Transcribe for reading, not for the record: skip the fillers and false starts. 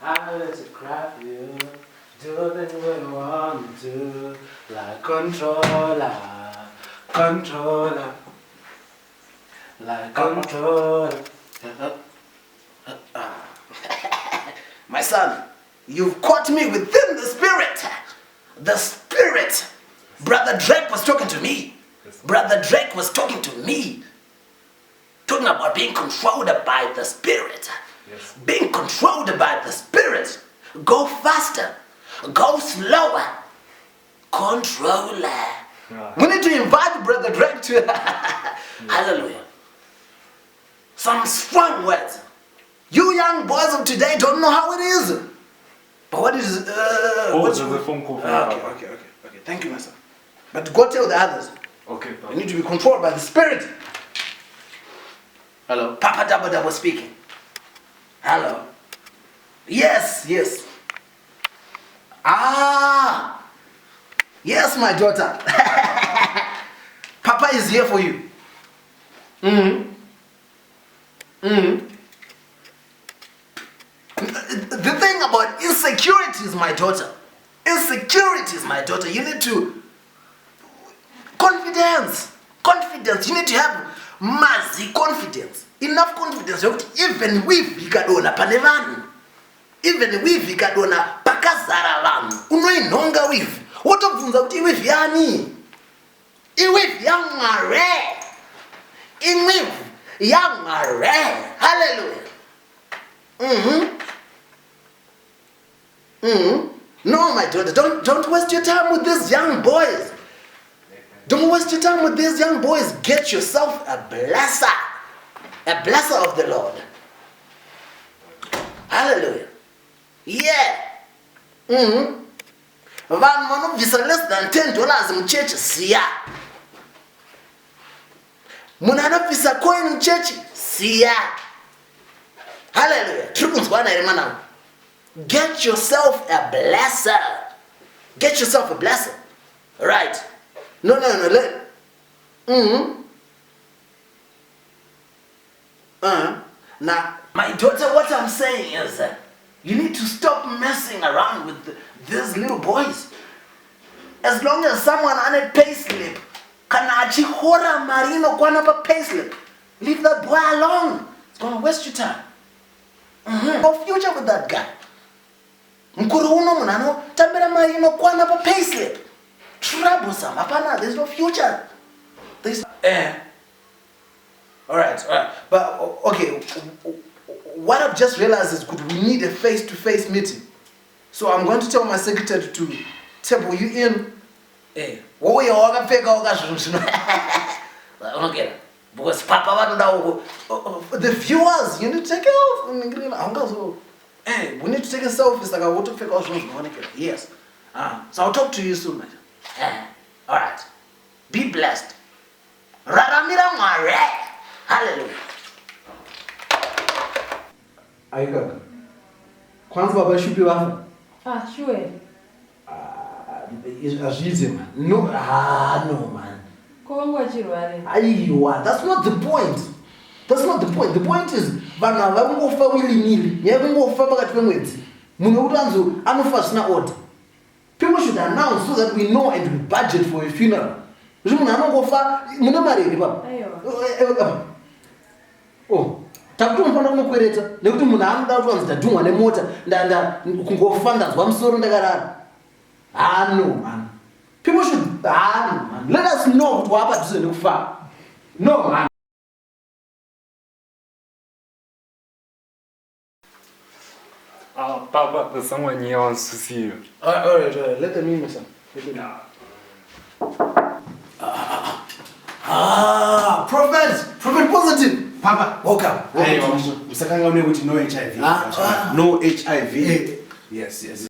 I let you craft you, do things when you want to, like controller, controller, like controller. My son, you've caught me within the spirit. The spirit. Brother Drake was talking to me. Brother Drake was talking to me. Talking about being controlled by the spirit. Yes. Being controlled by the spirit. Go faster. Go slower. Controller. We need to invite Brother Drake to Hallelujah. Some strong words. You young boys of today don't know how it is. But what is there's a phone call. Okay. Thank you, my son. But go tell the others. Okay. You need to be controlled by the spirit. Hello. Papa Double speaking. Hello. Yes. Yes, my daughter. Papa is here for you. The thing about insecurity is my daughter. Insecurity is my daughter. You need to confidence. You need to have mazi confidence. Enough confidence. Even with ikadona panevanu. Even with ikadona pakazara vanhu. Unoinhonga with. Wotobvunza kuti with yani. With yangare. With yangare. Hallelujah. No, my daughter, don't waste your time with these young boys. Don't waste your time with these young boys. Get yourself a blesser of the Lord. Hallelujah. Yeah. Vanhu vanobvisa less than $10 muchechi siya. Munhu anobvisa coin muchechi siya. Hallelujah. Trikunzwana ere mwana. Get yourself a blesser. Get yourself a blesser. Right. No. Now, my daughter, what I'm saying is that you need to stop messing around with these little boys. As long as someone on a payslip, kana achihora marino kwana pa payslip, leave that boy alone. It's gonna waste your time. No future with that guy. Mkuru uno munano tambira marino kwana pa payslip. Troublesome. Apana, there's no future. Alright. But okay, what I've just realized is we need a face-to-face meeting. So I'm going to tell my secretary to table you in. Because Papa, the viewers, you need to take it off. We need to take a selfie. Like I want to fake out. Yes. So I'll talk to you soon, man. Alright. Be blessed. Hallelujah. Aika. Kwanza baba shupi wafa? Sure. Azhize man. No, man. That's not the point. The point is vana vangofa willy-nilly. Yavangofa pakati pemwedzi. Munhu utanzo anofa zvisina order. People should announce so that we know and we budget for a funeral. Munhu anongofa mune mari iri papa. Takuti unofana kunokwereta nekuti munhu anoda kuti wanzi ndadhumwa nemota kungofa ndanzwa musoro ndakarara. No man. People should man. Let us know kuti wapa dhuze nekufa. No man. Papa, there's someone here wants to see you. Alright. Let them in, my son. Prophet positive. Papa, welcome. Hey, Mr. Kanga, no HIV. No HIV. Yes.